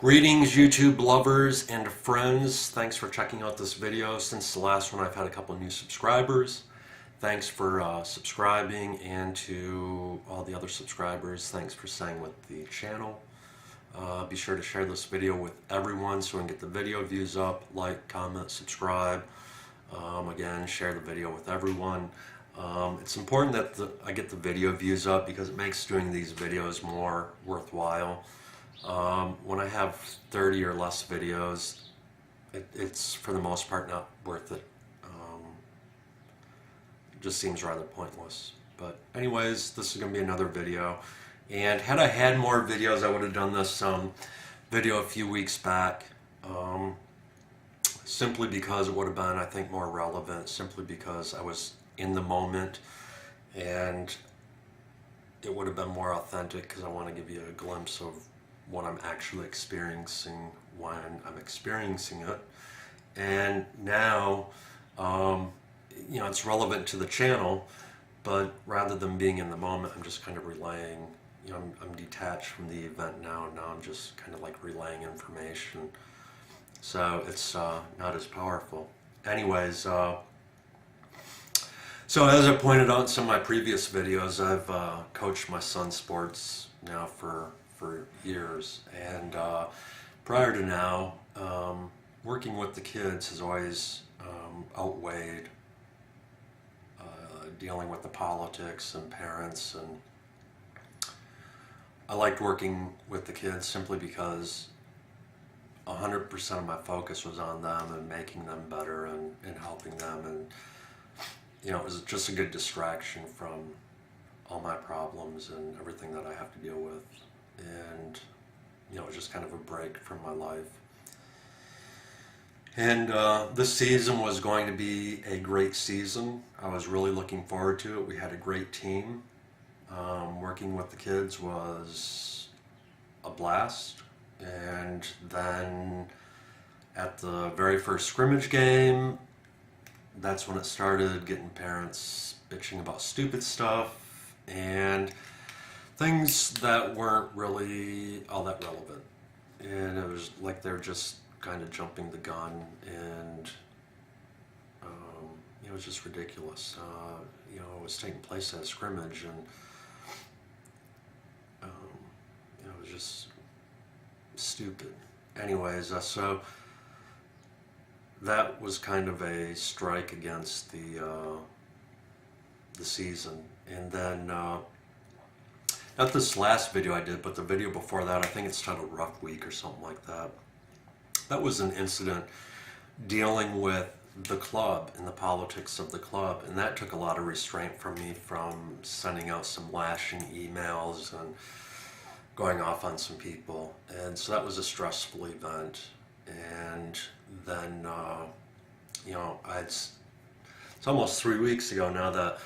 Greetings YouTube lovers and friends. Thanks for checking out this video. Since the last one I've had a couple new subscribers. Thanks for subscribing, and to all the other subscribers, thanks for staying with the channel. Be sure to share this video with everyone so we can get the video views up. Like, comment, subscribe. Again, share the video with everyone. It's important that I get the video views up because it makes doing these videos more worthwhile. When I have 30 or less videos, it's for the most part not worth it. It just seems rather pointless. But anyways, this is going to be another video. And had I had more videos, I would have done this video a few weeks back. Simply because it would have been, I think, more relevant. Simply because I was in the moment, and it would have been more authentic because I want to give you a glimpse of what I'm actually experiencing when I'm experiencing it. And now, it's relevant to the channel, but rather than being in the moment, I'm just kind of relaying, I'm detached from the event now, and now I'm just kind of like relaying information. So it's not as powerful. Anyways, so as I pointed out in some of my previous videos, I've coached my son's sports now for years, and prior to now, working with the kids has always outweighed dealing with the politics and parents. And I liked working with the kids simply because 100% of my focus was on them and making them better and helping them, and it was just a good distraction from all my problems and everything that I have to deal with. And it was just kind of a break from my life. And this season was going to be a great season. I was really looking forward to it. We had a great team. Working with the kids was a blast. And then at the very first scrimmage game, that's when it started, getting parents bitching about stupid stuff and things that weren't really all that relevant. And it was like they're just kind of jumping the gun, and it was just ridiculous. It was taking place at a scrimmage, and it was just stupid. Anyways, so that was kind of a strike against the season. And then not this last video I did, but the video before that, I think it's titled Rough Week or something like that. That was an incident dealing with the club and the politics of the club, and that took a lot of restraint from me from sending out some lashing emails and going off on some people. And so that was a stressful event. And then, it's almost 3 weeks ago now that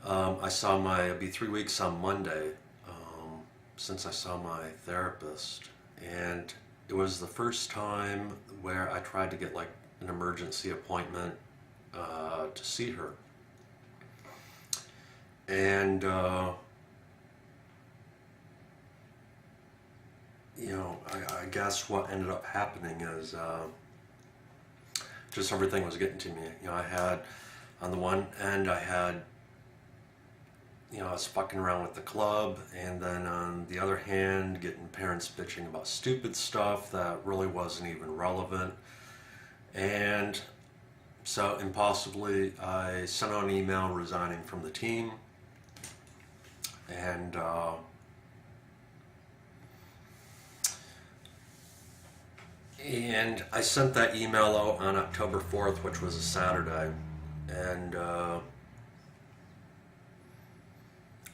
it'll be 3 weeks on Monday since I saw my therapist. And it was the first time where I tried to get like an emergency appointment to see her. And I guess what ended up happening is just everything was getting to me. I had, on the one end, I was fucking around with the club, and then on the other hand, getting parents bitching about stupid stuff that really wasn't even relevant. And so impulsively, I sent out an email resigning from the team. And I sent that email out on October 4th, which was a Saturday. And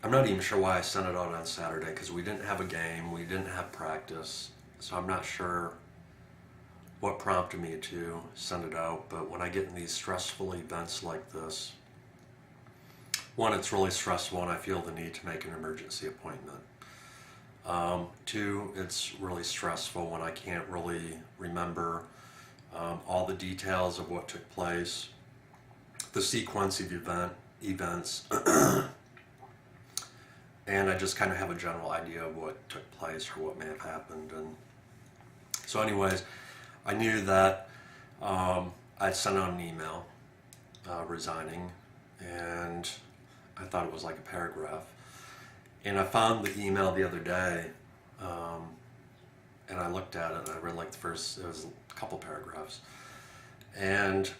I'm not even sure why I sent it out on Saturday, because we didn't have a game, we didn't have practice. So I'm not sure what prompted me to send it out. But when I get in these stressful events like this, one, it's really stressful and I feel the need to make an emergency appointment. Two, it's really stressful when I can't really remember all the details of what took place, the sequence of events, and I just kind of have a general idea of what took place or what may have happened. And So anyways, I knew that I'd sent out an email resigning, and I thought it was like a paragraph. And I found the email the other day, and I looked at it, and I read like it was a couple paragraphs. And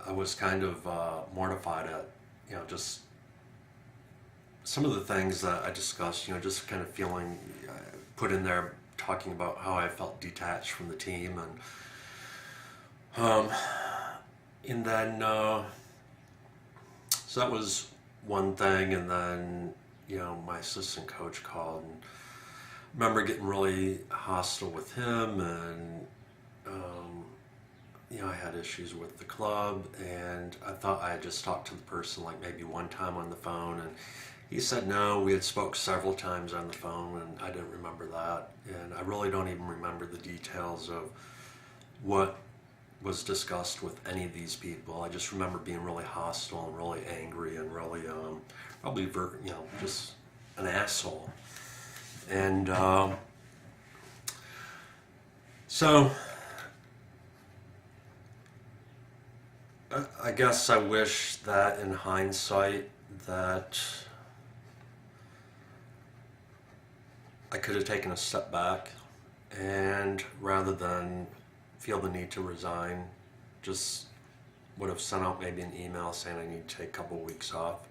I was kind of mortified at, just some of the things that I discussed, just kind of feeling put in there, talking about how I felt detached from the team, and then so that was one thing. And then my assistant coach called, and I remember getting really hostile with him, and I had issues with the club, and I thought I had just talked to the person like maybe one time on the phone, and he said no, we had spoke several times on the phone, and I didn't remember that. And I really don't even remember the details of what was discussed with any of these people. I just remember being really hostile and really angry and really probably just an asshole. And so I guess I wish that in hindsight that I could have taken a step back, and rather than feel the need to resign, just would have sent out maybe an email saying I need to take a couple of weeks off.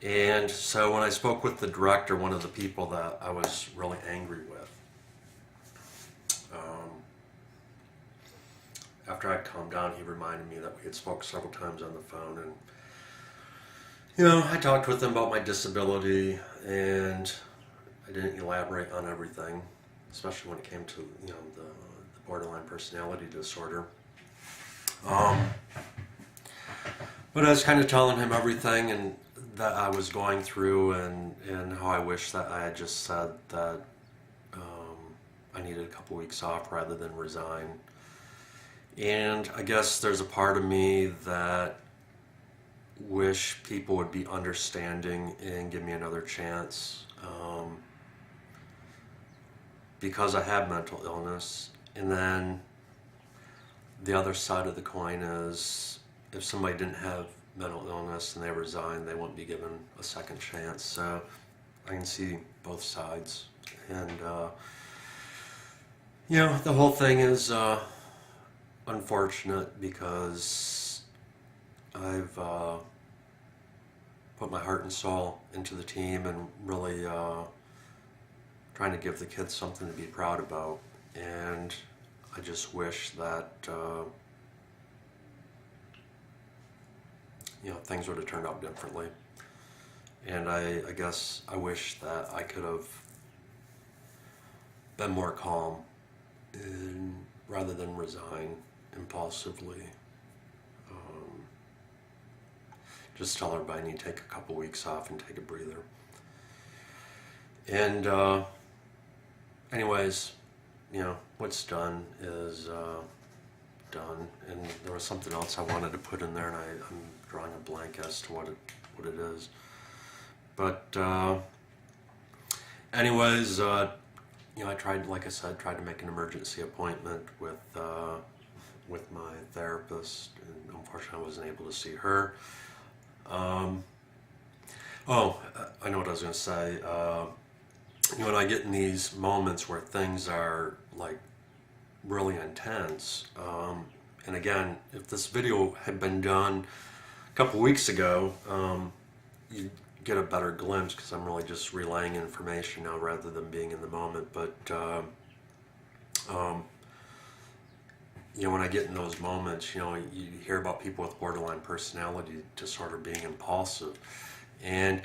And so when I spoke with the director, one of the people that I was really angry with, after I'd calmed down, he reminded me that we had spoke several times on the phone, and I talked with him about my disability, and I didn't elaborate on everything, especially when it came to the borderline personality disorder. But I was kind of telling him everything and that I was going through, and how I wish that I had just said that I needed a couple weeks off rather than resign. And I guess there's a part of me that wish people would be understanding and give me another chance, because I have mental illness. And then the other side of the coin is, if somebody didn't have mental illness and they resigned, they wouldn't be given a second chance. So I can see both sides. And the whole thing is unfortunate, because I've put my heart and soul into the team, and really trying to give the kids something to be proud about. And I just wish that things would have turned out differently. And I guess I wish that I could have been more calm, and rather than resign impulsively, just tell everybody I need to take a couple weeks off and take a breather. And anyways, what's done is done. And there was something else I wanted to put in there, and I'm drawing a blank as to what it is. But anyways, I tried, like I said, to make an emergency appointment with my therapist, and unfortunately I wasn't able to see her. I know what I was going to say. When I get in these moments where things are like really intense, and again, if this video had been done a couple weeks ago, you'd get a better glimpse, because I'm really just relaying information now rather than being in the moment. But when I get in those moments, you hear about people with borderline personality disorder being impulsive, and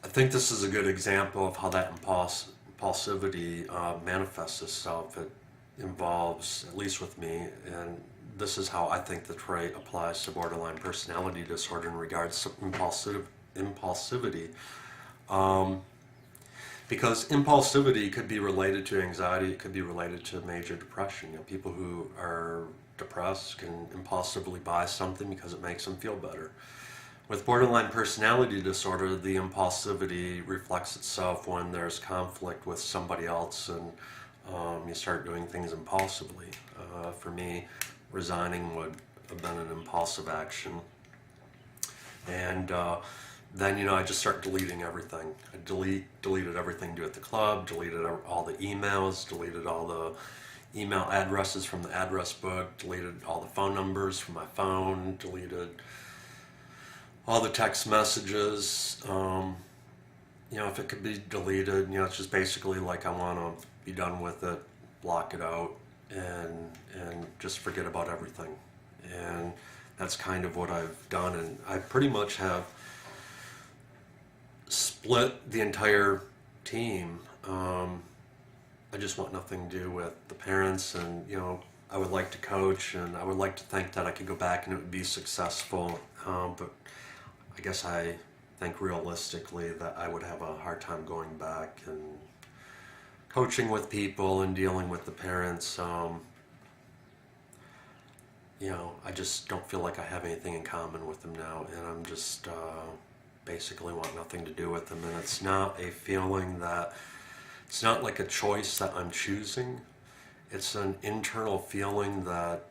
I think this is a good example of how that impulsivity manifests itself. It involves, at least with me, and this is how I think the trait applies to borderline personality disorder in regards to impulsivity. Because impulsivity could be related to anxiety, it could be related to major depression. People who are depressed can impulsively buy something because it makes them feel better. With borderline personality disorder, the impulsivity reflects itself when there's conflict with somebody else, and You start doing things impulsively. For me, resigning would have been an impulsive action. And then, I just start deleting everything. I deleted everything to do at the club, deleted all the emails, deleted all the email addresses from the address book, deleted all the phone numbers from my phone, deleted all the text messages. If it could be deleted, it's just basically like I want to be done with it, block it out, and just forget about everything. And that's kind of what I've done, and I pretty much have split the entire team. I just want nothing to do with the parents, and I would like to coach, and I would like to think that I could go back and it would be successful, but I guess I think realistically that I would have a hard time going back and coaching with people and dealing with the parents. I just don't feel like I have anything in common with them now, and I'm just basically want nothing to do with them. And it's not a feeling that, it's not like a choice that I'm choosing. It's an internal feeling that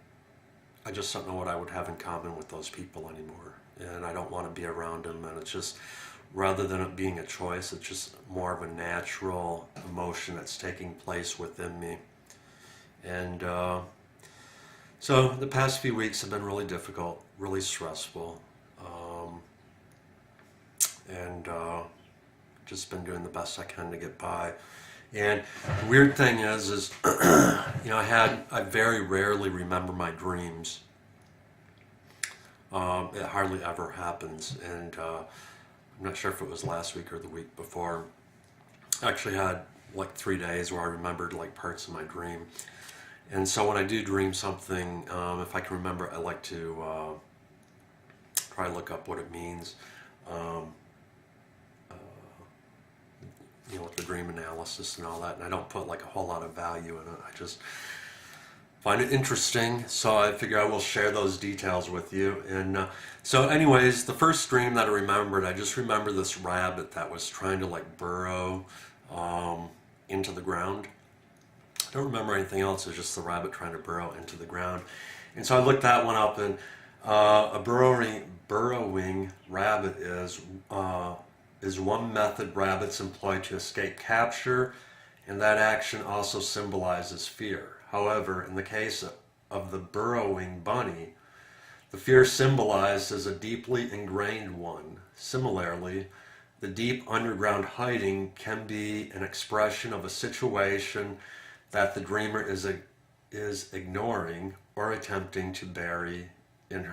I just don't know what I would have in common with those people anymore, and I don't want to be around them. And it's just, rather than it being a choice, it's just more of a natural emotion that's taking place within me. And so the past few weeks have been really difficult, really stressful, and just been doing the best I can to get by. And the weird thing is I very rarely remember my dreams. It hardly ever happens, and I'm not sure if it was last week or the week before. I actually had like 3 days where I remembered like parts of my dream. And so when I do dream something, if I can remember, I like to try to look up what it means. With the dream analysis and all that, and I don't put like a whole lot of value in it. I just find it interesting, so I figure I will share those details with you. And so anyways, the first dream that I remembered, I just remember this rabbit that was trying to like burrow into the ground. I don't remember anything else. It's just the rabbit trying to burrow into the ground. And so I looked that one up, and a burrowing rabbit is one method rabbits employ to escape capture, and that action also symbolizes fear. However, in the case of the burrowing bunny, the fear symbolized is a deeply ingrained one. Similarly, the deep underground hiding can be an expression of a situation that the dreamer is ignoring or attempting to bury in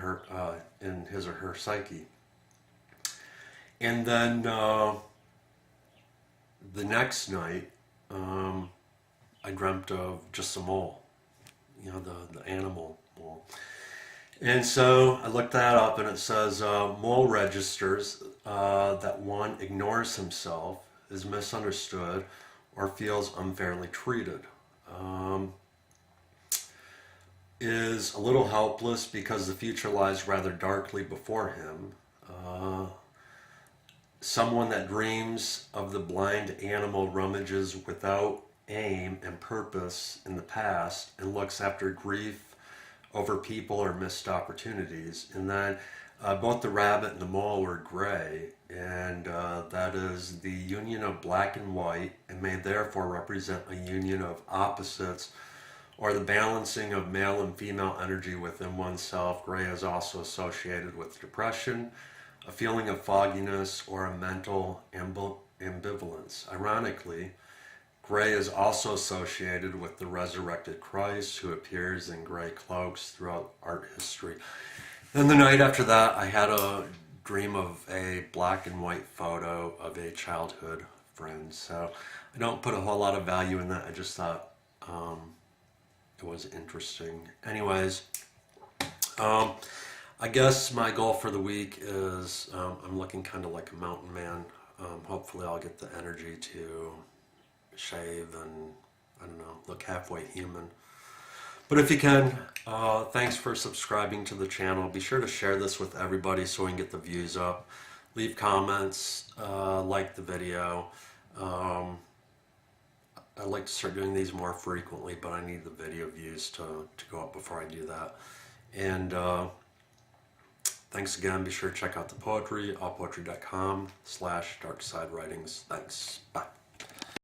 his or her psyche. And then the next night, I dreamt of just a mole, the animal mole. And so I looked that up, and it says mole registers that one ignores himself, is misunderstood, or feels unfairly treated. Is a little helpless because the future lies rather darkly before him. Someone that dreams of the blind animal rummages without aim and purpose in the past and looks after grief over people or missed opportunities. And then both the rabbit and the mole were gray, and that is the union of black and white, and may therefore represent a union of opposites, or the balancing of male and female energy within oneself. Gray is also associated with depression, a feeling of fogginess, or a mental ambivalence. Ironically, gray is also associated with the resurrected Christ, who appears in gray cloaks throughout art history. Then the night after that, I had a dream of a black and white photo of a childhood friend. So I don't put a whole lot of value in that. I just thought it was interesting. Anyways, I guess my goal for the week is I'm looking kind of like a mountain man. Hopefully I'll get the energy to shave and, I don't know, look halfway human. But if you can, thanks for subscribing to the channel. Be sure to share this with everybody so we can get the views up. Leave comments, like the video. I'd like to start doing these more frequently, but I need the video views to go up before I do that. And thanks again. Be sure to check out the poetry, allpoetry.com/darksidewritings. Thanks. Bye.